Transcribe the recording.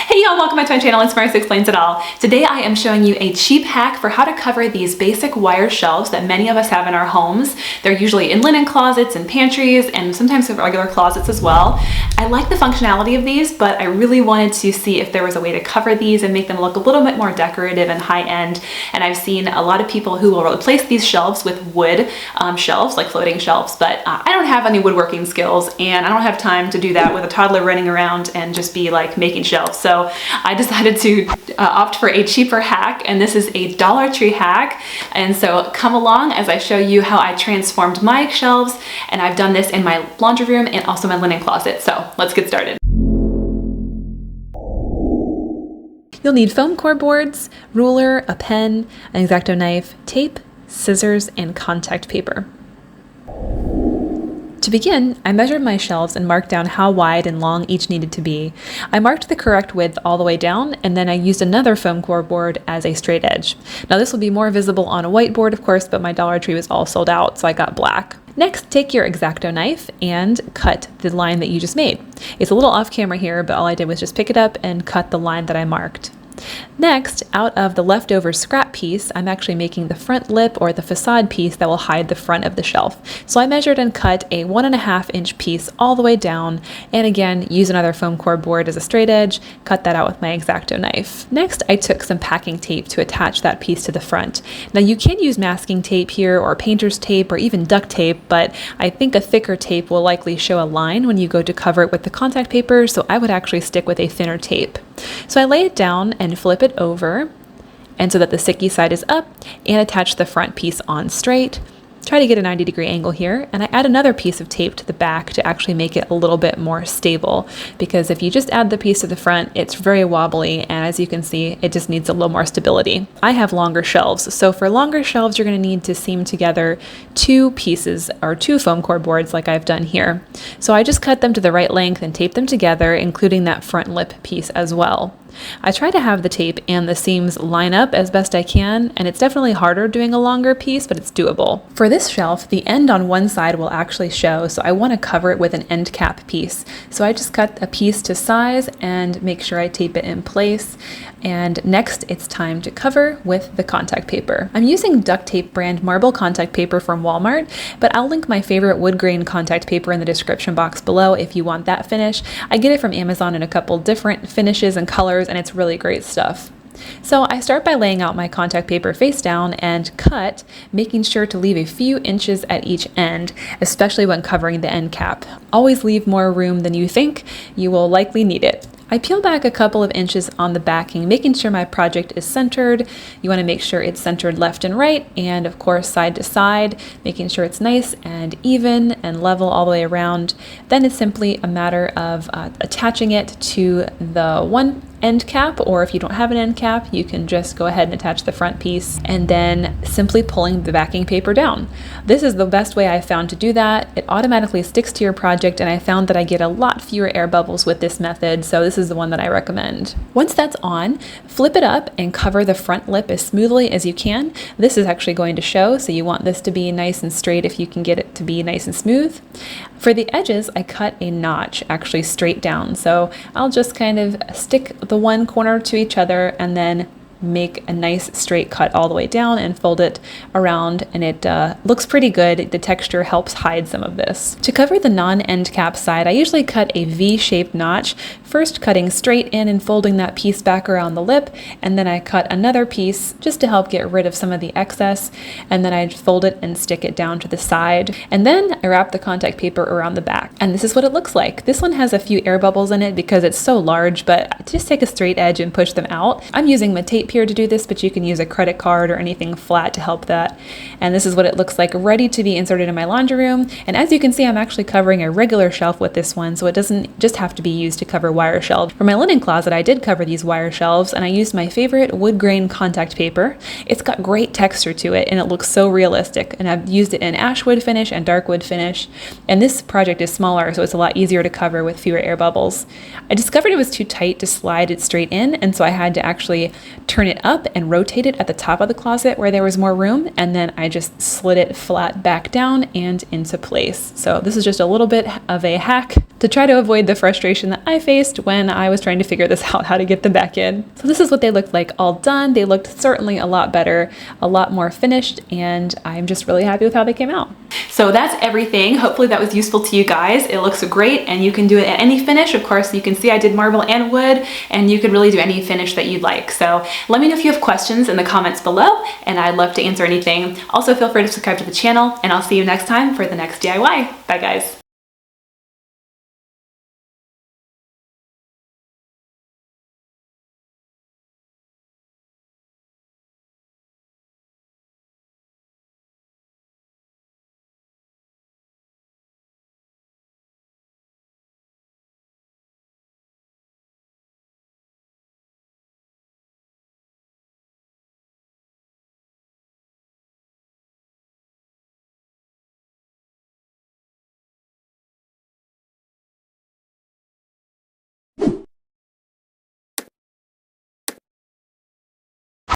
Hey y'all, welcome back to my channel, Inspires Explains It All. Today I am showing you a cheap hack for how to cover these basic wire shelves that many of us have in our homes. They're usually in linen closets and pantries and sometimes in regular closets as well. I like the functionality of these, but I really wanted to see if there was a way to cover these and make them look a little bit more decorative and high-end. And I've seen a lot of people who will replace these shelves with wood shelves, like floating shelves, but I don't have any woodworking skills and I don't have time to do that with a toddler running around and just be like making shelves. So I decided to opt for a cheaper hack, and this is a Dollar Tree hack. And so come along as I show you how I transformed my shelves, and I've done this in my laundry room and also my linen closet. So let's get started. You'll need foam core boards, ruler, a pen, an X-Acto knife, tape, scissors, and contact paper. To begin, I measured my shelves and marked down how wide and long each needed to be. I marked the correct width all the way down, and then I used another foam core board as a straight edge. Now this will be more visible on a whiteboard, of course, but my Dollar Tree was all sold out, so I got black. Next, take your X-Acto knife and cut the line that you just made. It's a little off camera here, but all I did was just pick it up and cut the line that I marked. Next, out of the leftover scrap piece, I'm actually making the front lip or the facade piece that will hide the front of the shelf. So I measured and cut a 1.5 inch piece all the way down, and again, use another foam core board as a straight edge, cut that out with my X-Acto knife. Next, I took some packing tape to attach that piece to the front. Now you can use masking tape here or painter's tape or even duct tape, but I think a thicker tape will likely show a line when you go to cover it with the contact paper, so I would actually stick with a thinner tape. So I lay it down and flip it over, and so that the sticky side is up, and attach the front piece on straight. Try to get a 90-degree angle here, and I add another piece of tape to the back to actually make it a little bit more stable, because if you just add the piece to the front, it's very wobbly, and as you can see, it just needs a little more stability. I have longer shelves, so for longer shelves, you're going to need to seam together two pieces or two foam core boards like I've done here. So I just cut them to the right length and tape them together, including that front lip piece as well. I try to have the tape and the seams line up as best I can, and it's definitely harder doing a longer piece, but it's doable. For this shelf, the end on one side will actually show, so I want to cover it with an end cap piece. So I just cut a piece to size and make sure I tape it in place. And next, it's time to cover with the contact paper. I'm using duct tape brand marble contact paper from Walmart, but I'll link my favorite wood grain contact paper in the description box below if you want that finish. I get it from Amazon in a couple different finishes and colors, and it's really great stuff. So I start by laying out my contact paper face down and cut, making sure to leave a few inches at each end, especially when covering the end cap. Always leave more room than you think. You will likely need it. I peel back a couple of inches on the backing, making sure my project is centered. You want to make sure it's centered left and right, and of course side to side, making sure it's nice and even and level all the way around. Then it's simply a matter of attaching it to the one end cap, or if you don't have an end cap, you can just go ahead and attach the front piece and then simply pulling the backing paper down. This is the best way I found to do that. It automatically sticks to your project, and I found that I get a lot fewer air bubbles with this method, so this is the one that I recommend. Once that's on, flip it up and cover the front lip as smoothly as you can. This is actually going to show, so you want this to be nice and straight if you can get it to be nice and smooth. For the edges, I cut a notch actually straight down, so I'll just kind of stick the one corner to each other and then make a nice straight cut all the way down and fold it around, and it looks pretty good. The texture helps hide some of this. To cover the non-end cap side, I usually cut a V-shaped notch, first cutting straight in and folding that piece back around the lip, and then I cut another piece just to help get rid of some of the excess, and then I fold it and stick it down to the side, and then I wrap the contact paper around the back. And this is what it looks like. This one has a few air bubbles in it because it's so large, but just take a straight edge and push them out. I'm using my tape here to do this, but you can use a credit card or anything flat to help that. And this is what it looks like ready to be inserted in my laundry room. And as you can see, I'm actually covering a regular shelf with this one, so it doesn't just have to be used to cover wire shelves. For my linen closet, I did cover these wire shelves, and I used my favorite wood grain contact paper. It's got great texture to it, and it looks so realistic. And I've used it in ash wood finish and dark wood finish. And this project is smaller, so it's a lot easier to cover with fewer air bubbles. I discovered it was too tight to slide it straight in, and so I had to actually turn turn it up and rotate it at the top of the closet where there was more room, and then I just slid it flat back down and into place. So this is just a little bit of a hack to try to avoid the frustration that I faced when I was trying to figure this out, how to get them back in. So this is what they looked like all done. They looked certainly a lot better, a lot more finished, and I'm just really happy with how they came out. So that's everything. Hopefully that was useful to you guys. It looks great, and you can do it at any finish. Of course, you can see I did marble and wood, and you could really do any finish that you'd like. So let me know if you have questions in the comments below, and I'd love to answer anything. Also, feel free to subscribe to the channel, and I'll see you next time for the next DIY. Bye guys.